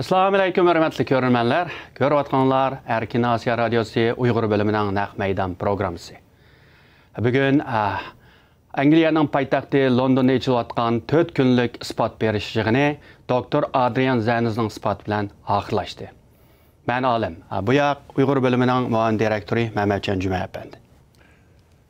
Assalamu alaykum hörmətli görürmənlər. Görüyatqanlar Erkin Asiya Radiosu Uyğur bölümünün Naq Meydan proqramısı. Bugün Angliyanın paytaxtı Londonda keçilayotgan 4 günlük ispat beriş yığını Dr. Adrian Zenizning ispat bilan axırlaşdı. Mən Alim. Bu yoq Uyğur bölümünün müavin direktori Mehmetcan Cümə əpəndi.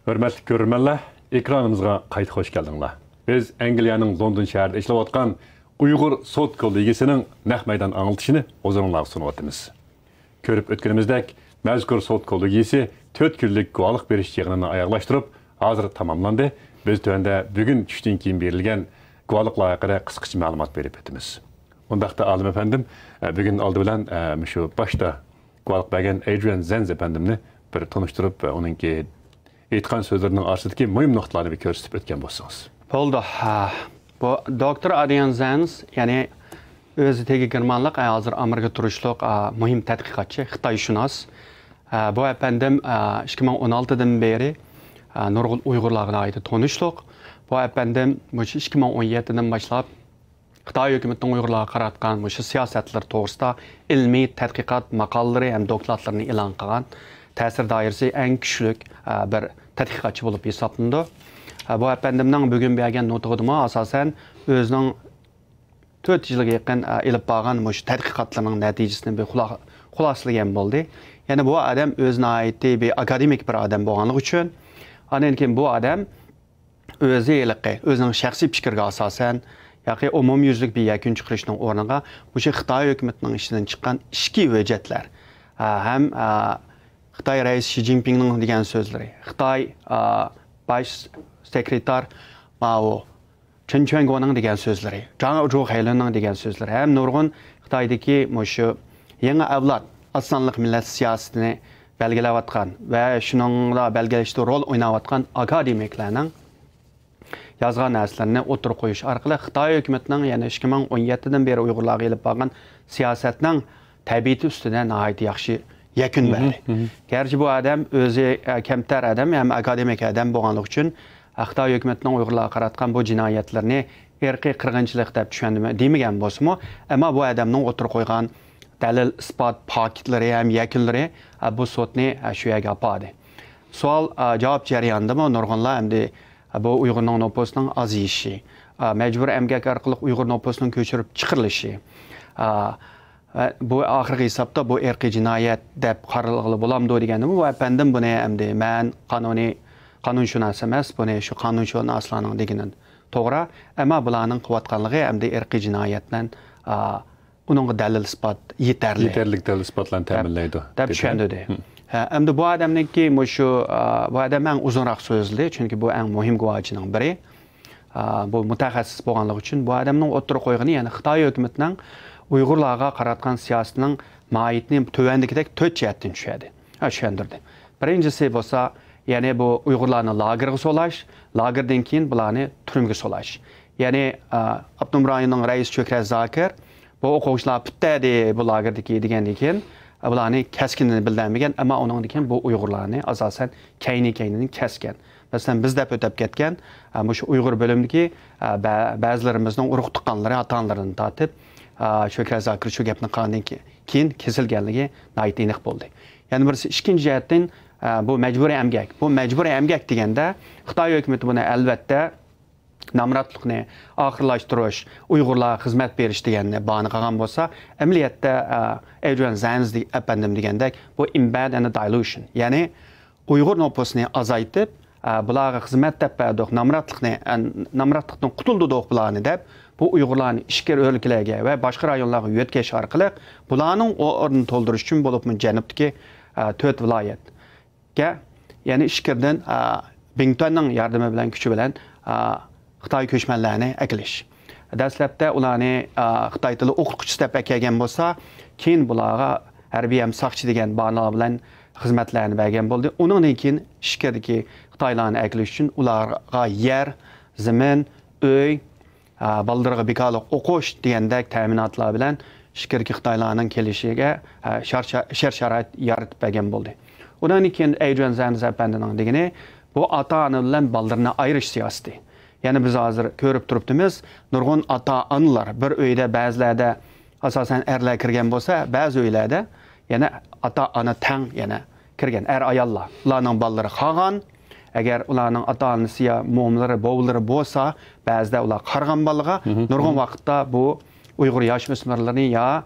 Hörmətli görürmənlər, ekranımızga qayta xoş gəldinizlər. Biz Angliyanın London şəhərində işləyotgan Uyğur Sot Kollegisinin Naq Meydan anıltışını ozanlar sunuvatımız. Körüp ötkünümüzdek Məzkur Sot Kollegisi 4 günlük guvalıq beriş yığınını ayaqlaştırıp hazır tamamlandı. Biz tövəndə bugün düşdün keyin berilgen guvalıqla haqqında qısqaça məlumat verip etimiz. Ondaqda Alim efendim bugün aldı bilen şu başta guvalıq bergen Adrian Zenz efendimni bir tanıştırıp onunki aytqan sözlərinin arasındakı mühim nöqtələrini bir göstərib ötken bolsanız. Oldu. Bu Dr. Adrian Zenz, yani özü tegi girmanlıq, hazır Amerika turuşluq mühim tədqiqatçı, Xitayşünas. Bu efendim 2016'dan beri nurgul Uyğurlarına ait tanışlıq. Bu efendim 2017'den başlap Xitay hökumətinin Uyğurlara qaratqan siyasətlər toğrusunda ilmi tədqiqat maqalları hem dokladlarını elan qılğan təsir dairəsi ən küçülük bir tədqiqatçı olub hesablandı. Bu efendimden bugün bergen notağıdıma asasen özünün 4 yılga yakın elip bağan tədqiqatlarının nəticəsini bir xulasılığın oldu. Yani bu adam özüne ait bir akademik bir adam boğanlıq üçün. Anenkin bu adam özü eliqi, özünün şəxsi fikirge asasen yaqi umumyüzlük bir yakın çıxırışının ornuna bu Xitay hökumətinin işindən çıxan işki vəcətlər hem Xitay Reis Xi Jinping'nin degen sözleri, Xitay baş sekreter Mao Chen Quanguo'nun degen sözleri, Zhang Zhuhai'nin degen sözleri, hem nurgun Xitay'daki şu yeni avlat aslanlık millet siyasetini belgelevatkan ve şununla belgeleştiği rol oynavatkan akademiklerinin yazgan nəslərini otur qoyuş arqılı Xitay hökumətinin yani 2017'den beri Uyğurlarga elib bağlan siyasetinin təbiiti üstüne nəhayət yaxşı yakın verdi. Gerçi bu adam özü kemter adam hem akademik adam boğanlıq üçün Xitay hökumətinin Uyğurlarga qaratqan bu cinayetlerini erki qırğınçılıq deb demegen bolsunmu, ama bu adamның otur qoyğan dəlil, ispat, paketleri hem yakınları bu sotni şu yerga apardı. Sual cavab jarayonida nurg'unlar hamda bu Uyğurning nopusunun azayışı, mecbur emgak arqılı Uyğur nopusunun köçürüp chiqirilishi, bu axırgi hesabda bu erki cinayet deb qaralgılı bulamdı degende bu efendim bunu hamda men qanunshunos emas, bunu şu qanunshunoslarning deginin to'g'ri, ama bularning qilayotganligi hamda erki jinoyatdan onun dalil ispat yeterli. Yeterlik dalil ispatlarını təminləydi. Deb düşündü. Hamda bu adamniki bu adam ən uzunroq sözlü, çünkü bu ən mühim guvohchining biri. Bu mutaxassis bo'lganligi uchun bu adamning o'ttir qo'yg'ini, ya'ni Xitoy hukumatining Uyğurlarga qaratgan siyosatining mohiyatini tövəndikidək 4 jihatdan tushadi. Tushundirdi. Birinchisi bo'lsa, ya'ni bu Uyğurlarni lagerga solash, lagerdan keyin bularni turmga solash. Ya'ni Abdum rayonining raisi Chökrat Zakir bu o'quvchilar bitadi bu lagerdagi degandan keyin bularni keskinini bildirmagan, ama onun keyin bu Uyğurlarni asosan kayni kesgan. Mesela biz deb o'tib ketgan şu Uyğur bölümdeki ba'zilarimizning urug' tuqqanlari ota-onalarini tatib Chökrat Zakir shu gapni qilgandan keyin kesilganligi nihoyat aniq bo'ldi. Ya'ni birisi ikkinchi jihatdan bu mecburi emgak. Bu mecburi emgak deganda Xitoy hukumati buni albatta namratlıqni axırlaştırış, Uyğurlarga xizmat berish deganni bahona qilgan bo'lsa, amaliyotda Adrian Zenz efendim degandek bu embed and dilution. Ya'ni Uyğur nopusini azaytib, bularga xizmat deb berdik, namratlıqdan qutuldik bularni deb, bu Uyğurlarni ishkir o'lkalarga va boshqa rayonlarga yo'tkash orqali bularning o'rnini to'ldirish uchun bo'libmi janubdagi 4 viloyatga, ya'ni ishkirdan Bingtonning yordami bilan kuchi bilan Xitoy ko'chmanlarni akilish. Dastlabda ularni Xitoy tili o'qituvchisi deb kelgan bo'lsa, keyin bularga harbiy ham saqchi degan ma'nolar bilan xizmatlarni bergan bo'ldi. Undan keyin ishkirdagi Xitoylarni akilish uchun ularga yer, zamin, uy, baldırga bekaliq o'qish degandek ta'minotlar bilan ishkirdagi Xitoylarning kelishiga shart-sharoit yaratib bergan bo'ldi. Undan keyin Adrian Zenz efendining degani bu ota-ona bilan baldırni ayirish siyosati. Yani biz hazır görüp durupdimiz, nurgun ata-analar bir öyde bazılarda asosan erlar kirgan bo'lsa, ba'zi uylarda yana ota-ona tang yana kirgan ayollar. Ularning bolalari qolgan. Agar ularning ota-onasi yo mo'mlari, bovlari bo'lsa, ba'zida ular qarg'an bolaga nurg'un vaqtda bu Uyg'ur yosh o'smirlarni yo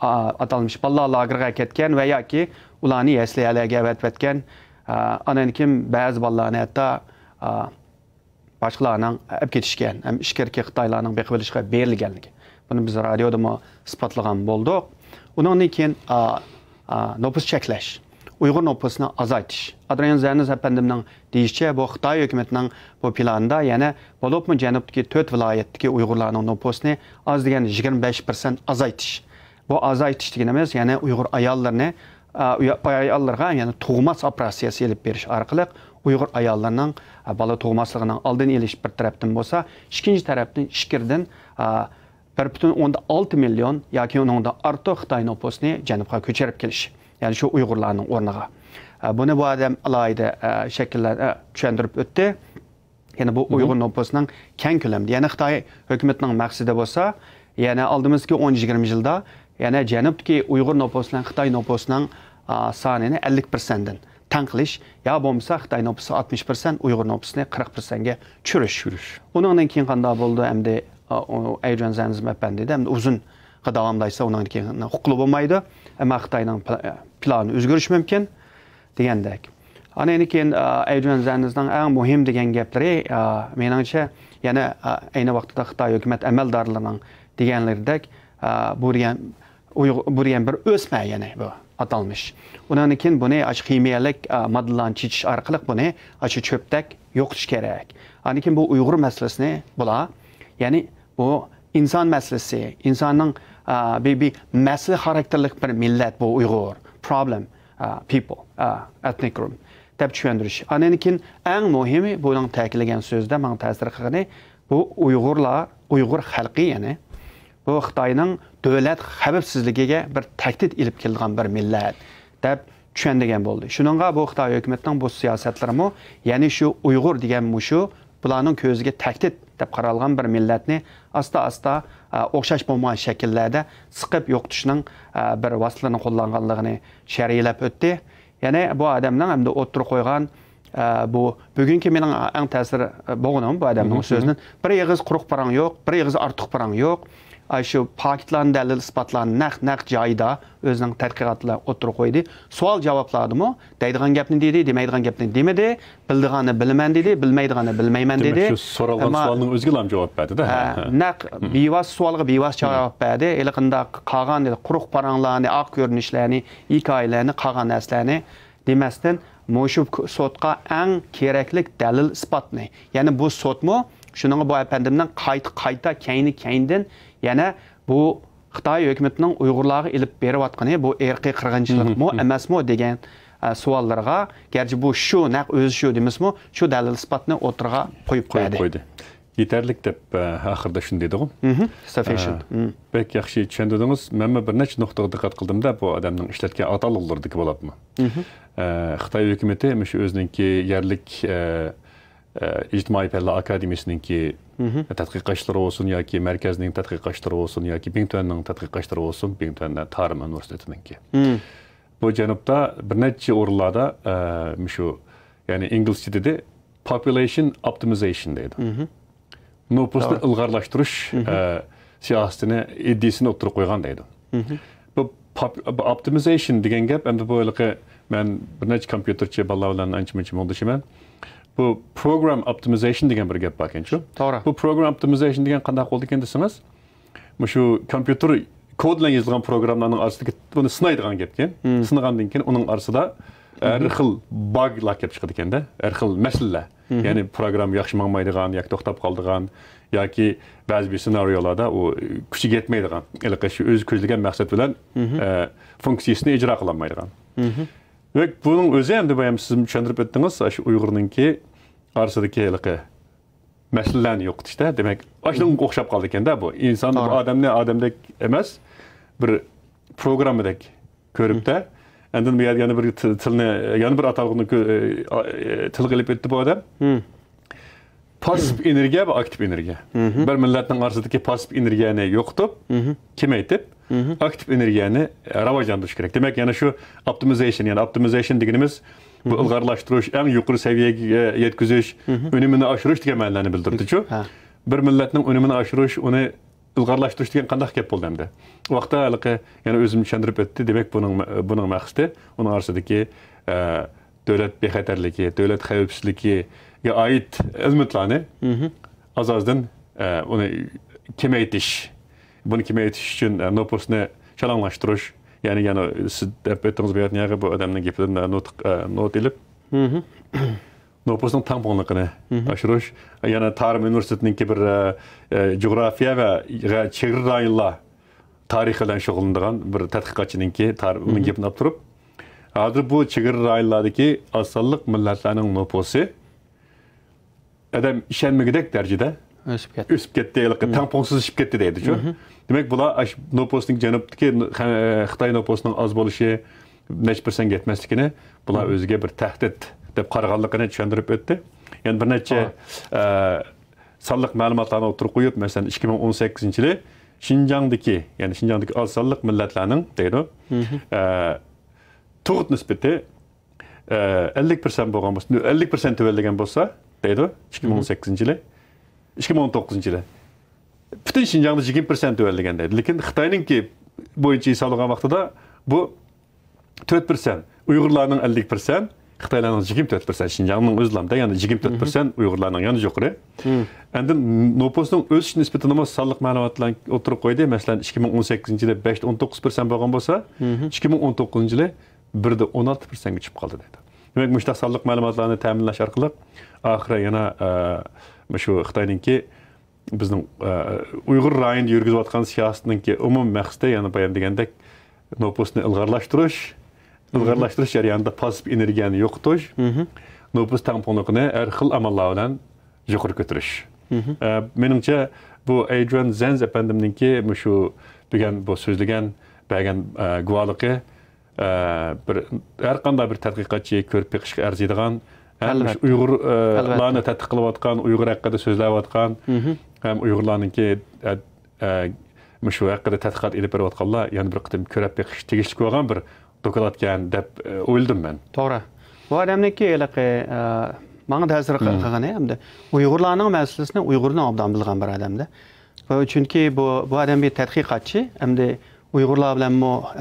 atalmış bolalar lagerga ketgan va yoki ularni yasliyalarga avatvatgan anan kim ba'zi bolalarni hatto boshqalarning olib ketishgan, ham ishkirki Xitoylarning beqilishga berilganligi. Buni biz radioda isbotlagan bo'ldik. Undan keyin nopus cheklash, Uyg'ur nopusini azaytish. Adrian Zerniz efendimning deyishicha, bu Xitoy hukumatining bu planida yana bo'libmi janubdagi 4 viloyatdagi Uyg'urlarning nopusini az degan 25% azaytish. Bu azaytish deganimiz yana Uyg'ur ayollarga yana tug'mas operatsiyasi elib berish orqali Uyg'ur ayollarning bola tug'masligining oldini olish bir tarafdan bo'lsa, ikkinchi tarafdan ishkirdan 1.6 million yoki undan ortiq Xitoy nopusini janubga ko'chirib kelish. Yani şu Uyg'urlarning o'rniga. Buni bu adam alayda shakllarda tushuntirib o'tdi. Yani bu Uyg'ur nopusining keng ko'lamda. Yani Xitoy hukumatining maqsadi bo'lsa, yana oldimizgi 10-20 yilda yana janubdagi Uyg'ur nopusining Xitoy nopusining sonini 50% dan tang qilish, yo bo'lmasa Xitoy nopusi 60%, Uyg'ur nopusini 40% ga tushirish. Undan keyin qanday bo'ldi? Endi Adrian Zerniz efendi de uzun davamlaysa undan keyin huquqli bo'lmaydi. Ama Xitoyning planı o'zgarishi mumkin degandek. Ana endi keyin Adrian Zernizning eng muhim degan gaplari meningcha yana ayni vaqtda Xitoy hukumat amaldorlarining deganlaridek bu degan bir o'sma yana bu atalmış. Undan keyin buni kimyalik moddalarni chechish orqali buni cho'pdak yo'qotish kerak. Ana keyin bu Uyg'ur masalasini bular, ya'ni bu inson masalasi, insonning bir masala xarakterlik bir millat bu Uyg'ur, problem people, ethnic group deb tushundirish. Anan keyin eng muhimi buning ta'kidlagan so'zda men ta'sir qilgani bu Uyg'urlar, Uyg'ur xalqi ya'ni bu Xitoyning davlat xavfsizligiga bir tahdid ilib kelgan bir millat deb tushundigan bo'ldi. Shuningga bu Xitoy hukumatining bu siyosatlarimi, ya'ni shu Uyg'ur degan mushu bularning ko'ziga tahdid deb qaralgan bir millatni asta o'xshash bo'lmagan shakllarda siqib yo'qotishning bir vositalarini qo'llanganligini sharhlab o'tdi. Ya'ni bu odamning hamda o'tirib qo'ygan bu bugungi mening eng ta'sir bo'lganim bu odamning so'zining bir yig'iz quruq parang yo'q, bir yig'iz ortiq parang yo'q. Shu faktlarni dalil isbotlarni naq joyida o'zining tadqiqotlar o'tirib qo'ydi. Savol javobladimi? Deydigan gapni dedi, demaydigan gapni demadi, bildiganini bilman dedi, bilmaydiganini bilmayman dedi. Shu so'ralgan savolning o'ziga ham javob berdi-da. Naq bevos savolga bevos javob berdi. Eliqinda qolgan quruq paranglarni, oq ko'rinishlarni, hikoyalarni, qolgan narsalarni demasdan mushu sotqa eng kerakli dalil isbotni. Ya'ni bu sotmi shuning bu efendimning qayta keyindan yana bu Xitoy hukumatining Uyg'urlarga ilib berayotgani bu irqiy qirg'inchilikmi emasmi degan savollarga, garchi bu shu naq o'zi shu demasmi, shu dalil isbotni o'tirga qo'yib qo'ydi. Yetarlik deb oxirida shuni dedim. Sufficient. Bek yaxshi tushundingiz. Men bir necha nuqtaga diqqat qildim-da, bu odamning ishlatgan atalg'ulardagi bo'ladimi? Xitoy hukumati shu o'zininki yerlik İctimai Fənlər Akademiyasınınki tədqiqatçıları olsun, ya ki mərkəzinin tədqiqatçıları olsun, ya ki Bingtuanның tədqiqatçıları olsun, Bingtuanның Tarım Üniversitetininki. Bu cənubda bir neçə orlarda şu, yəni İngiliscədə də population optimization deydi. Nüfusunu ilğarlaşdırış siyasətini, iddiasını oturub qoyğan deydi. Bu optimization degan gap, endi bu mən bir neçə kompüterçi balalarla ancha-muncha mo'ldashiman. Bu program optimization degan bir gap bor ekan-ku. To'g'ri. Bu program optimization degan qanday bo'ldi ekan desangiz, shu kompyuter kod bilan yozilgan programlarning orasida buni sinaydigan gap ekan. Sinagandan keyin uning orasida har xil buglar kelib chiqadi ekanda, har xil masalalar. Ya'ni program yaxshi mangmaydigan, yoki to'xtab qoldigan, yoki ba'zi bir senaryolarda u kuchiga yetmaydigan, shu o'zi ko'zlagan maqsad bilan funksiyasini ijro qila olmaydigan. Ve bunun özü hem de bayım siz tushuntirib o'tdingiz, shu Uyg'urninki orasidagi masalani yo'q işte. Demek ashunga o'xshab qoldi ekanda bu. İnsan bu odamdek emas, bir programdek ko'ribda. Endi bu yana bir tilni, yana bir atalg'ini til qilib o'tdi bu odam. Pasif energiya va aktiv energiya. Bir millatning orasidagi pasif energiyani yo'qotib, kamaytib, aktif energiyani rivojlantirish kerak. Demak, yana shu optimization deganimiz bu ilg'orlashtirish, eng yuqori saviyaga yetkazish, unumini oshirish degan ma'noni bildirdi-ku. Bir millatning unumini oshirish, uni ilg'orlashtirish degan qanday gap bo'ldi endi? Bu vaqtda yana o'zim tushuntirib o'tdi. Demak, buning maqsadi uning orasidagi davlat bexatarligi, davlat xavfsizligiga oid ilmlarni azazdan uni kemaytish. Buni kemaytish uchun nopusni shalanglashtirish, ya'ni siz deb o'tdingiz bu yerda bu odamning gapidan not ilib nopusning tangponligini oshirish, yana Tarix universitetining bir geografiya va chegara rayonlar tarixi bilan shug'ullanadigan bir tadqiqotchininki uning gapini olib turib, hozir bu chegara rayonlardagi asonliq millatlarning nopusi adam ishonmagidek darajada o'sib ketdi, tangponsizlashib ketdi deydi-ku. Demak, bular nopusning janubdagi Xitoy nopusining oz bo'lishi, necha % yetmasligini bular o'ziga bir tahdid deb qaraganligini tushuntirib o'tdi. Yani bir necha sonliq ma'lumotlarni o'tirib qo'yib, masalan 2018-yili Şinjan'daki az sonliq millatlarning deydi, tug'ut nisbati 50% bo'lgan bo'lsa, 50% tuvalgan bo'lsa, deydi 2018-yili, 2019-yili. Bütün Şinjan'da 20% tuvalgan deydi. Lekin Xitoyningki bo'yicha hisoblagan vaqtida bu 4%, Uyg'urlarning 50%, Xitoylarning 24%, Şinjan'ning o'zlamda, ya'ni 24%, Uyg'urlarning yana yuqori. Endi nopusning o'sish nisbatini sonliq ma'lumotlarni o'tirib qo'ydi. Masalan, 2018-yili 5.19% bo'lgan bo'lsa, 2019-yili 1.16%ga chiqib qoldi dedi. Demak, mushtaq sonliq ma'lumotlarni ta'minlash orqali oxiri yana shu Xitoyningki bizning Uyg'ur rayonida yurgizayotgan siyosatninki umumiy maqsadi, yana bayon degandek, nopusni ilg'orlashtirish jarayonida pasif energiyani yo'qotish, nopus tangponligini har xil amallar bilan yuqori ko'tarish. Menimcha bu Adrian Zenz efendimninki shu degan bu so'zlagan bergan guvohligi har qanday bir tadqiqotchi ko'rib beqishga arziydigan, Uyg'urlarni tadqiq qilayotgan, Uyg'ur haqida so'zlayotgan, ham Uyg'urlarninki shu haqida tadqiqot ilib berayotganlar yana bir qitim ko'rib beqish tegishli bo'lgan bir dokladgan deb o'yladim men. To'g'ri. Bu odamniki menga ta'sir qilgan hamda Uyg'urlarning masalasini Uyg'urning obdan bilgan bir odamda. Chunki bu odam bir tadqiqotchi, hamda Uyg'urlar bilan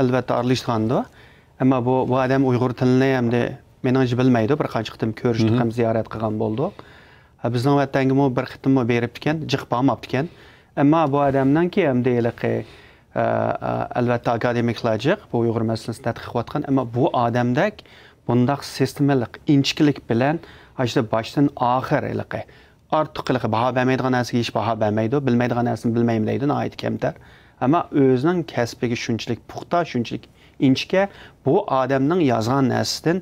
albatta aralashgandi. Ammo bu odam Uyg'ur tilini hamda meningcha bilmaydi, bir qancha qitim ko'rishdik ham ziyorat qilgan bo'ldik. Bizning vatanga bir qitim berib ekan, jiq bo'lmabdi ekan. Ammo bu odamdanki hamda albatta akademiklarga bu Uyg'ur masalasini tadqiq qilayotgan, ammo bu odamdak bundaq sistemalik, inchkilik bilan ashta boshdan oxir ortiq baho bermaydigan narsaga hech baho bermaydi, bilmaydigan narsani bilmayman deydi, nihoyat kamtar. Ammo o'zining kasbiga shunchalik puxta, shunchalik inchka, bu odamning yozgan narsadan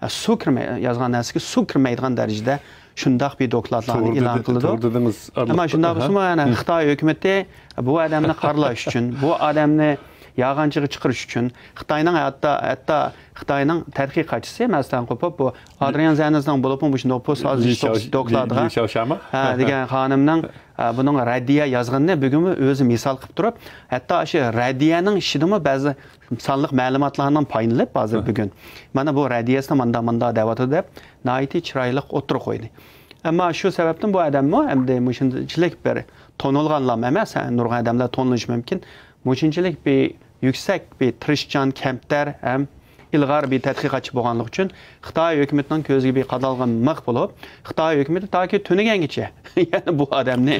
su kirmaydigan darajada shundaq bir dokladlarni e'lon qildi. Ammo shundaq bo'lsa, yana Xitoy hukumati bu odamni qaralash uchun, bu odamni yağancığı çıkırış üçün hatta Xitayning tadqiqotchisi masalan qo'pib bu Adrian Zenzning bo'lib bu nopus dokladga degan xonimning buning raddiya yozganini bugun o'zi misol qilib turib, hatto shu raddiyaning ishidimi ba'zi sonliq ma'lumotlarning payinlib hozir bugun mana bu raddiyasini manda da'vat deb nihoyat chiroyli o'tirib qo'ydi. Ammo shu sababdan bu odamni hamda shunchalik bir tonilganlar emas, nurg'un odamlar tonilishi mumkin. Shunchalik bir yüksek bir tirishchan kamtar ham ilg'or bir tadqiqotchi bo'lganligi uchun Xitoy hukumatining ko'ziga bir qadalgan miq bo'lib, Xitoy hukumati toki tunigangacha ya'ni bu odamni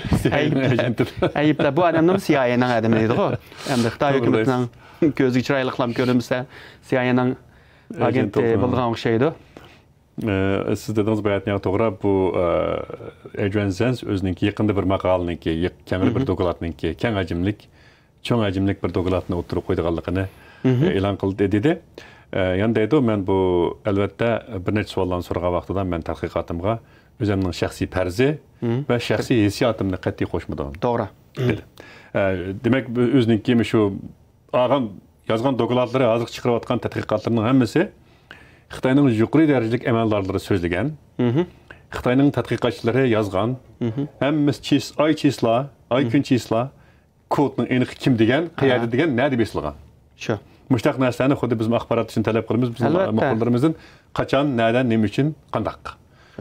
ayblab bu odamning CIA'ning odami deydi-ku. Endi Xitoy hukumatining ko'ziga chiroyli qilib ko'rinsa, CIA'ning agenti bo'lgan o'xshaydi. Siz dediniz bayatına to'g'ri, bu Adrian Zenz o'zininki yaqinda bir maqolaninki, kamida bir dokladninki, keng cho'ng hajmlik bir dokladni o'tirib qo'yganligini e'lon qildi dedi. Yani deydi, men bu albatta bir necha savollarni so'ragan vaqtida men tadqiqotimga o'zimning shaxsiy farzi va shaxsiy hissiyotimni qat'iy qo'shmadim. To'g'ri. Dedi. Demak, o'zininki shu yozgan dokladlari, hozir chiqarayotgan tadqiqotlarning hammasi Xitoyning yuqori darajalik amaldorlari so'zlagan. Xitoyning tadqiqotchilari yozgan. Hammasi ay kun chisla kodning aniq kim degan, qayerda degan, nima deb esilgan. Shu. Mushtaq narsani xuddi biz axborot uchun talab qilamiz, biz maqollarimizdan qachon, nereden, nima uchun, qandaq.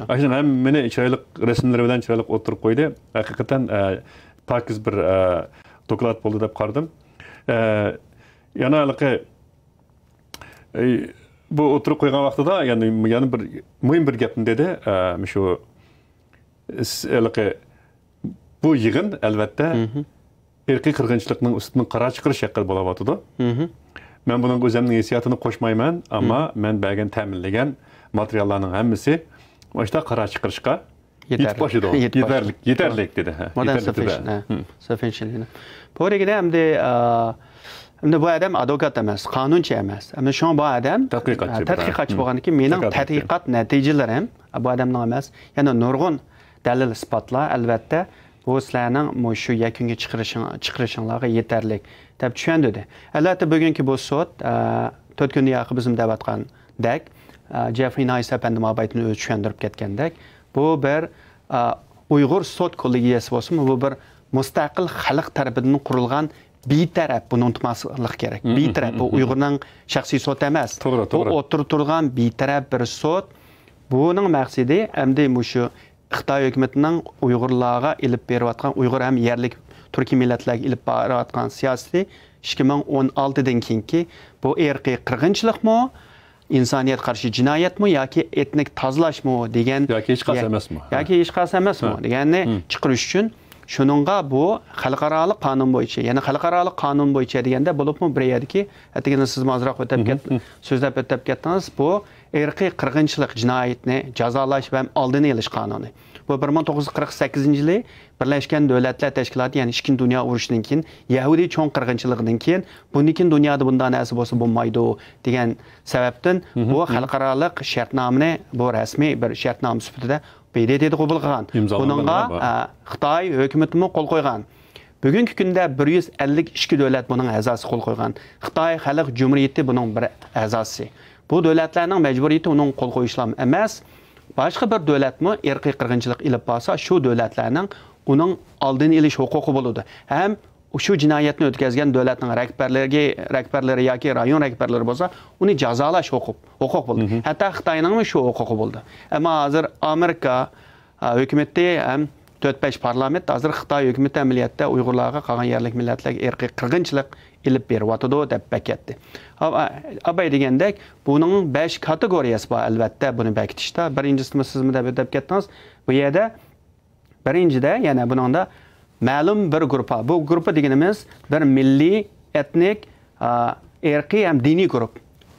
Aslında hem meni chiroyli rasmlar bilan chiroyli o'tirib qo'ydi. Haqiqatan pakiz bir doklad bo'ldi deb qaradim. Yana bu o'tirib qo'ygan vaqtida, yana bir muhim bir gapni dedi. Shu bu yig'in albatta irqiy qirg'inchilikning ustidan qara chiqarish haqida bo'layotdi. Men buning o'zimning hissiyotini qo'shmayman, ammo men bergan ta'minlagan materiallarning hammasi Başta qara chiqarishga yetib boshidi. Yetarlik dedi. Sufficient. Bu yerda hamda bu adam advokat emas, qonunchi emas. Ammo shu bu adam tadqiqotchi bo'lgandan keyin mening tadqiqot natijalarim bu odamning emas, yana nurg'un dalil isbotlar albatta bu sizlarning shu yakunga chiqarishinglarga yetarlik deb tushundirdi. Albatta bugungi bu sud 4 kundan yaqin bizim davatgandek Jeffrey Nice efendim abaytını ölçüyendirip ketkendik. Bu bir Uyghur Sot Kollegiyası olsun, bu bir müstakil xalq tarafından kurulgan bir taraf, bunu unutmasılık gerek. Bir taraf, bu Uygur'un şahsi sot emas. Bu oturtulgan bir taraf bir sot. Bunun məqsidi, əmdi şu Xitay hökumətinin Uygurlarga ilip beriyatqan, Uygur hem yerlik Türkiye milletlerine ilip beriyatqan siyaseti 2016'dan keyinki bu irqiy qirg'inchilik mı? İnsaniyet karşı cinayet mi yoki etnik tozalash mı degan yoki hech qaysi emasmi yoki hech qaysi emasmi deganni chiqarish uchun shuningga bu xalqaro qonun bo'yicha yana xalqaro qonun bo'yicha deganda bo'libmi bir yerdiki atigina siz hozirroq so'zlab o'tib ketdingiz bu irqiy qirg'inchilik jinoyatni jazolash va oldini olish qonuni. Bu 1948-yili Birleşken Devletler Teşkilatı yani 2. Dünya Urushidan keyin Yahudi cho'ng qirg'inchiligidan keyin bundan dunyoda bundan narsa bo'lsa bo'lmaydi degan sababdan bu xalqaro shartnomani bu rasmiy bir shartnoma sifatida BDT'de qabul qilgan. Buningga Xitoy hukumati qo'l qo'ygan. Bugungi kunda 152 davlat buning a'zosi qo'l qo'ygan. Xitoy Xalq Jumhuriyati buning bir a'zosi. Bu davlatlarning majburiyati uning qo'l qo'yishlari emas. Başqa bir davlatmi irqiy qirg'inchilik ilib borsa, shu davlatlarning uning oldini olish huquqi bo'ladi. Ham shu jinoyatni o'tkazgan davlatning rahbarlari yoki rayon rahbarlari bo'lsa, uni jazolash huquq bo'ladi. Hatto Xitoyning shu huquqi bo'ldi. Ammo hozir Amerika hukumati ham 4-5 parlament hozir Xitoy hukumati amaliyotda Uyg'urlarga qolgan yerlik millatlarga irqiy qirg'inchilik ilib beryapti deb beketdi. Abay degandek, buning 5 kategoriyasi bor albatta buni bekitishda. Birinchisi sizmi deb ketdingiz. Bu yerda birinchida yana buningda ma'lum bir guruh. Bu guruh deganimiz bir milliy, etnik, irqiy ham diniy guruh.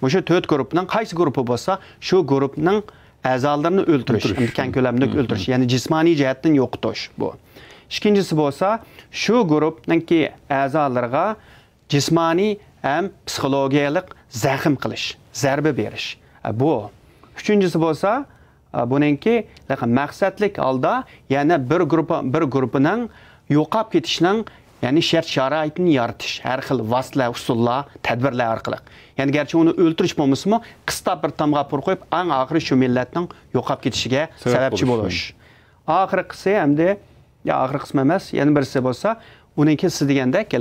Bu shu 4 guruhning qaysi guruhi bo'lsa, shu guruhning a'zolarini o'ldirish, keng ko'lamda o'ldirish, ya'ni jismoniy jihatdan yo'qotish bu. Ikkinchisi bo'lsa, shu guruhningki a'zolariga jismoniy ham psixologiyalik zaxm qilish, zarba berish. Bu. Uchinchisi bo'lsa, buningki maqsadlik holda yana bir guruhining yo'qolib ketishining ya'ni shart-sharoitini yaratish, har xil vositalar, usullar, tadbirlar orqali. Ya'ni garchi uni o'ldirish bo'lmasmi, qisqa bir tamg'a pur qo'yib, eng oxiri shu millatning yo'qolib ketishiga sababchi bo'lish. Oxirgisi hamda oxirgi qismi emas, yana birisi bo'lsa, uningki siz degandek,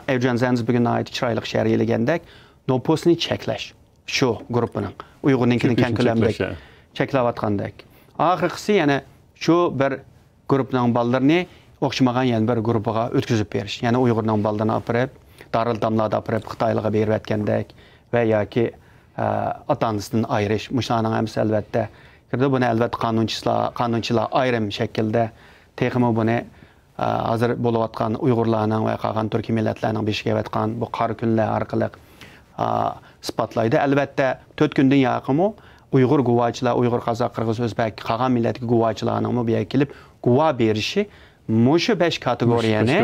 Evjan Zanz bugun aytib chiroyli sharhlagandek, nopusni cheklash. Shu guruhining Uyg'urninkini keng ko'lamda cheklayotgandek. Oxirgisi yana shu bir guruhning bolalarini o'xshamagan yana bir guruhiga o'tkazib berish. Ya'ni Uyg'urning bolalarini olib Darul Damlada olib Xitoylarga berib atgandek va yoki ota-onasidan ayirish. Mushlarning hamsi albatta buni albatta qonunchilar ayrim shaklda texmo buni hozir bo'layotgan Uyg'urlarning va qolgan turk millatlarning beshiga aytgan bu qora kunlar orqali isbotlaydi. Albatta 4 kundan yaqinmi Uyg'ur guvohchilar, Uyg'ur, Qozoq, Qirg'iz, O'zbek, qolgan millatga guvohchilarning bu yerga kelib guvoh berishi mushu 5 kategoriyani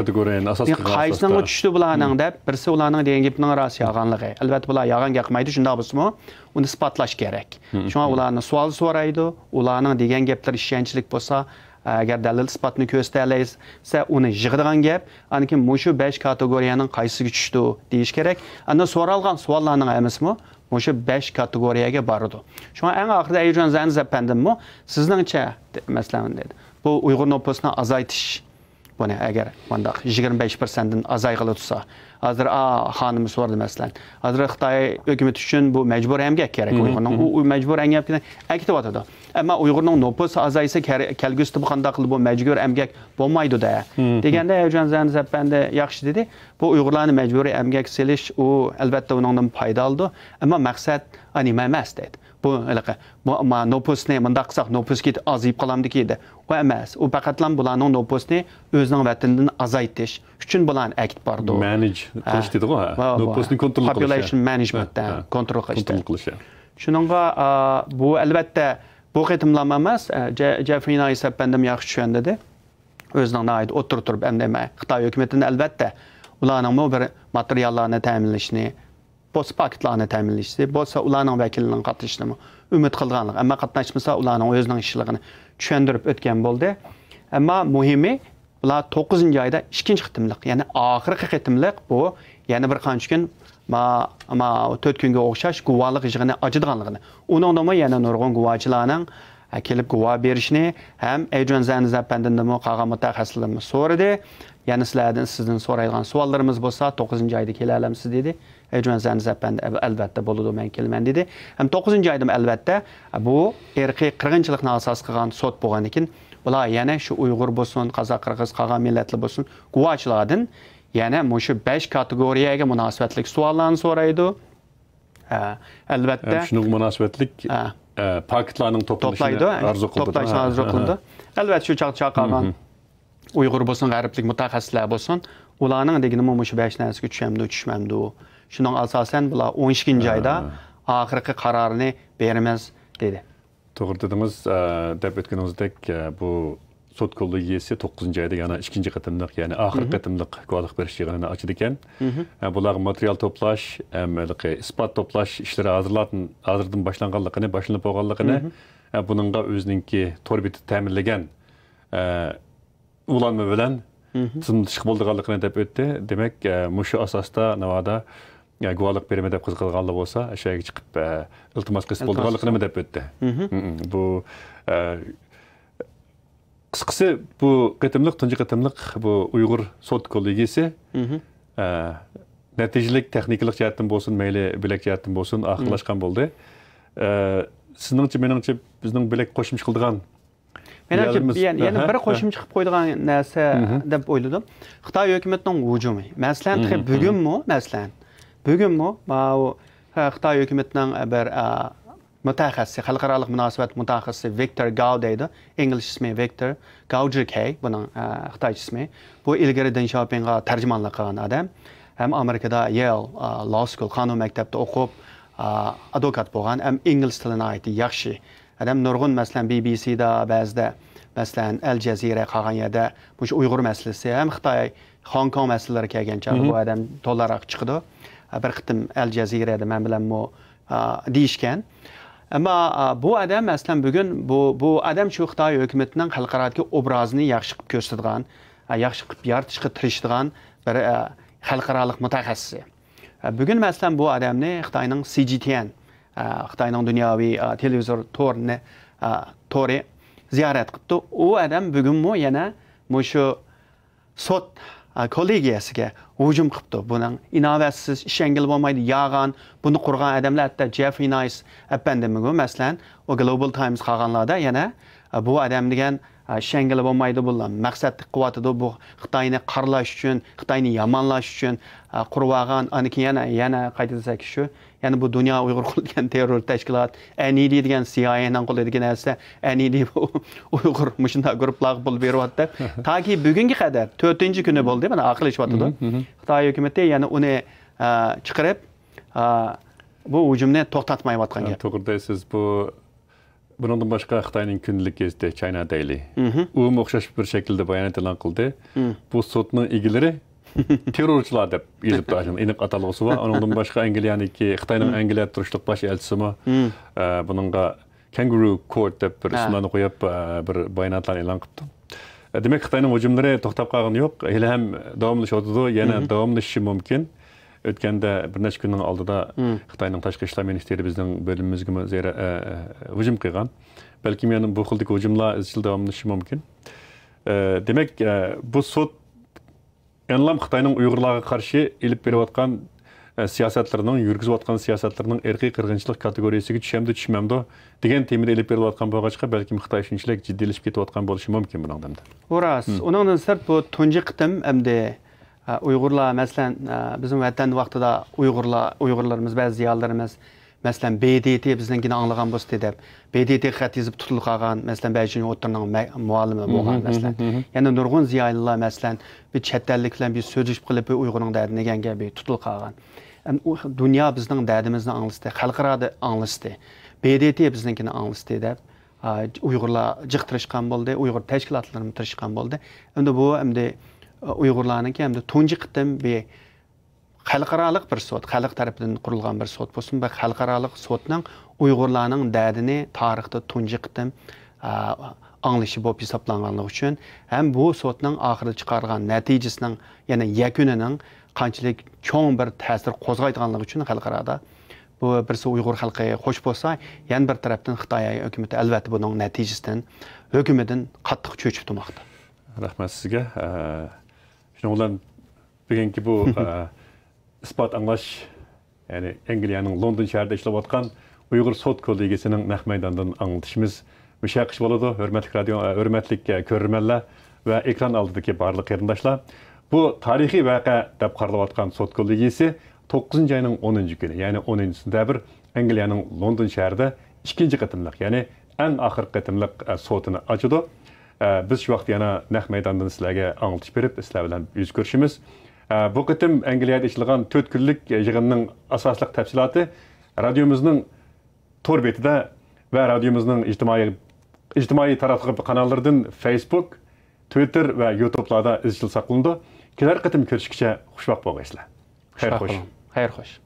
qaysining tushdi bularning deb birisi ularning degan gapning rost yolg'onligi. Albatta bular yolg'on gapmaydi, shunda bo'lsa-mu uni isbotlash kerak. Shunga ularni savol so'raydi, ularning degan gaplar ishonchlik bo'lsa, agar dalil isbotni ko'rsatsa, uni yig'digan gap, aniki mushu 5 kategoriyaning qaysiga tushdi deyish kerak. Ana so'ralgan savollarning hammasi mushu 5 kategoriyaga boradi. Shunga eng oxirida Evjan Zanz apandimmi, sizningcha masalan dedi. Bu Uyg'ur nopusini azaytish, Bunu əgər 25%-dən azayğılı tutsa. Hazır xanımı sordu məsələn. Hazır Xitay hökuməti üçün bu məcbur əmgək gərək Uyğurun. O məcbur əmgəkdən əkitib atıdı. Amma Uyğurun nüfusu azaysa kəlgüstü bu qandaqlı bu məcbur əmgək olmaydı da. Degəndə Əcən Zəni Zəpbəndə yaxşı dedi. Bu Uyğurların məcburi əmgək seliş o əlbəttə ondan faydalıdır. Amma məqsəd anima emas deyil. Bu amma nüfusni mındaq qısaq nüfus git azayıb qalamdı ki, o emas. O faqatlan bularning nüfusni o'zining vatanidan azaytish uchun bularni akt bordi. Manage qilish dedi o. Nüfusni kontrol qilish. Population managementdan kontrol qilish. Shuningga bu albatta bu qitimlama emas. Jeffrey Nice bəndəm yaxşı tushundidi. O'zining aid o'tirib hamda Xitoy hukumatining albatta ularning bir materiallarni ta'minlashni Boz paketlarni ta'minlashdi, bo'lsa ularning vakilining qatnashishini umid qilganlik, ammo qatnashmasa ularning o'zining ishligini tushuntirib o'tgan bo'ldi. Ammo muhimi ular 9-oyda ikkinchi qitimliq, ya'ni oxirgi qitimliq bu, ya'ni bir qancha kun 4 kunga o'xshash guvohlik yig'ini ochadiganligini. Uningda yana nurg'un guvohchilarning kelib guvoh berishni ham Ejön Zəni Zəpbəndinmi qolgan mutaxassislarimiz so'radi. Yana sizdan so'raydigan savollarimiz bo'lsa 9-oyda kela olamsiz dedi. Ejön Zəni Zəpbəndi albatta bo'ladi, men kelman dedi. Ham 9-oyda albatta bu irqiy qirg'inchilikni asos qilgan sud bo'lgan ekan, bular yana shu Uyg'ur bo'lsin, Qozoq, Qirg'iz, qolgan millatlar bo'lsin, guvohchilardan yana shu 5 kategoriyaga munosabatlik savollarni so'raydi. Albatta shunga munosabatlik paketlarning to'planishini arzu qildi. Albatta shu chaqcha qolgan Uyg'ur bo'lsin, g'arblik mutaxassislar bo'lsin, ularning deganimi shu 5 narsaga tushmamdi. Shuning asosan bular 12-oyda oxirgi qarorini beramiz dedi. To'g'ri dedingiz, deb o'tganimizdek bu sud kollegiyasi 9-oyda yana ikkinchi qatimliq, ya'ni oxirgi qatimliq guvohlik berish yig'inini ochdi ekan. Bular material to'plash, isbot to'plash ishlari hozirdan boshlanib bo'lganligini, buningga o'zininki to'rbiti ta'minlagan ulanma bilan tizimtish bo'lganligini deb o'tdi. Demak, mushu asosda navoda guvohlik berimi deb qiziqilganlar bo'lsa, ashyoga chiqib iltimos qilib bo'lganligini deb o'tdi. Bu qisqasi bu qitimliq, tunji qitimliq bu Uyg'ur sud kollegiyasi natijalik texnikalik jihatdan bo'lsin, mayli bilak jihatdan bo'lsin, oxirlashgan bo'ldi. Sizningcha, meningcha bizning bilak qo'shimcha qildigan yana bir qo'shimcha qilib qo'ydigan narsa deb o'yladim. Xitoy hukumatining hujumi. Masalan, bugunmi Xitoy hukumatining bir mutaxassis, xalqaro munosabat mutaxassisi Victor Gao deydi. Ingliz ismi Victor Gao-Jikay, buning Xitoy ismi. Bu ilgari Deng Xiaopingga tarjimonlik qilgan odam. Ham Amerikada Yale Law School qonun maktabida o'qib, advokat bo'lgan, ham ingliz tilini aytdi yaxshi. Adam nurg'un masalan BBCda, ba'zida masalan Al Jazeera qolgan yerda bu Uyg'ur masalasi, ham Xitoy, Hong Kong masalalari kelgancha bu odam to'laroq chiqdi. Bir qitim Al Jazeerada men bilan deyishgan. Ammo bu odam masalan bugun bu odam shu Xitoy hukumatining xalqarodagi obrazini yaxshi qilib ko'rsatgan, yaxshi qilib yaratishga tirishadigan bir xalqaro mutaxassis. Bugun masalan bu odamni Xitoyning CGTN, Xitoyning dunyoviy televizor to'ri ziyorat qildi. U odam bugunmi yana shu sud kollegiyasiga hujum qildi. Buning inovatsiz, ishongil bo'lmaydi, yag'an, buni qurgan odamlar, hatto Jeffrey Nice apandimigo masalan, o Global Times qolganlarda yana bu odam degan ishongil bo'lmaydi bular. Maqsadli quvvatida bu Xitoyni qarlash uchun, Xitoyni yomonlash uchun qurgan, aniki yana qayta desak shu, yani bu dünya Uyghur qilgan terror tashkilot, NED degan CIA'ning qo'lidagi narsa, NED Uyghur mushunda guruhlar pul beryapti. Taki bugunga qadar 4-kuni bo'ldi, mana aqlishyapti. Xitoy hukumati yana uni chiqarib bu hujumni to'xtatmayotgan gap. To'g'ri deysiz, bundan boshqa Xitoyning kundalik gazeti China Daily u o'xshash bir shaklda bayonot e'lon qildi. Bu sudning egilari terrorchilar deb yozib turgan aniq atalg'usi bor. Undan boshqa Angliyaniki Xitoyning Angliyada turishliq bosh elchisimi buningga Kangaroo Court deb bir ismlarni qo'yib bir bayonotlar e'lon qildi. Demak, Xitoyning hujumlari to'xtab qolgani yo'q, hali ham davomlashyapti, yana davomlashishi mumkin. O'tganda bir necha kunning oldida Xitoyning tashqi ishlar ministri bizning bo'limimizga hujum qilgan. Balki yana bu xildagi hujumlar izchil davomlashishi mumkin. Demek bu sot Enlam Xitayning Uyg'urlarga qarshi ilib berayotgan siyosatlarning, yurgizayotgan siyosatlarning irqiy qirg'inchilik kategoriyasiga tushamdi, tushmamdi degan temada ilib berayotgan bo'lg'achqa balkim Xitoy shunchalik jiddiylashib ketayotgan bo'lishi mumkin bu odamda. O'ras, uningdan sirt bu tunji qitim hamda Uyg'urlar masalan bizim vatan vaqtida Uyg'urlarimiz ba'zi ziyolilarimiz masalan BDT bizninkini anglagan bo'lsa deb BDT xat yozib tutilib qolgan masalan ba'zi o'tirning muallimi bo'lgan masalan yana nurg'un ziyolilar masalan bir chet ellik bilan bir so'zlashib qilib Uyg'urning dardini deganga bir tutilib qolgan dunyo bizning dardimizni anglasdi xalqaro anglasdi BDT bizninkini anglasdi deb Uyg'urlar jiq tirishgan bo'ldi Uyg'ur tashkilotlarimiz tirishgan bo'ldi endi bu endi Uyg'urlarniki hamda tunji qitim bir xalqarалық bir sot, xalq tarafidan qurilgan bir sot bo'lsin va xalqarалық sotning Uyg'urlarning dardini tarixda tunji qitim anglishi bo'lib hisoblanganligi uchun ham bu sotning oxirida chiqargan natijasining yana yakunining qanchalik cho'ng bir ta'sir qo'zg'aydiganligi uchun xalqarada bu birisi Uyg'ur xalqiga xo'sh bo'lsa, yana bir tarafdan Xitoy hukumati albatta buning natijasidan hukumatdan qattiq cho'chib turmoqda. Rahmat sizga. Shuning bilan bugungi bu isbot anglash, yani Angliyaning London shahrida ishlayotgan Uyg'ur sot kollegiyasining naq maydondan anglatishimiz müşaqish bo'ladi. Hurmatli ko'rurmanlar va ekran oldidagi barliq qarindoshlar. Bu tarixiy voqea deb qaralayotgan sot kollegiyasi 9-ayning 10-kuni, ya'ni 10-sentabr Angliyaning London shahrida ikkinchi qatimliq, ya'ni eng oxirgi qatimliq sotini ochdi. Biz shu vaqt yana naq maydondan sizlarga anglatish berib, sizlar bilan yuz ko'rishimiz. Bu qitim Angliyada ishlangan 4 kunlik yig'inning asosli tafsiloti radiomizning tor betida va radiomizning ijtimoiy tarafdor kanallardan Facebook, Twitter va YouTube'larda izchil saqlanadi. Kelar qitim ko'rishguncha xushvaqt bo'linglar. Xayr xo'sh.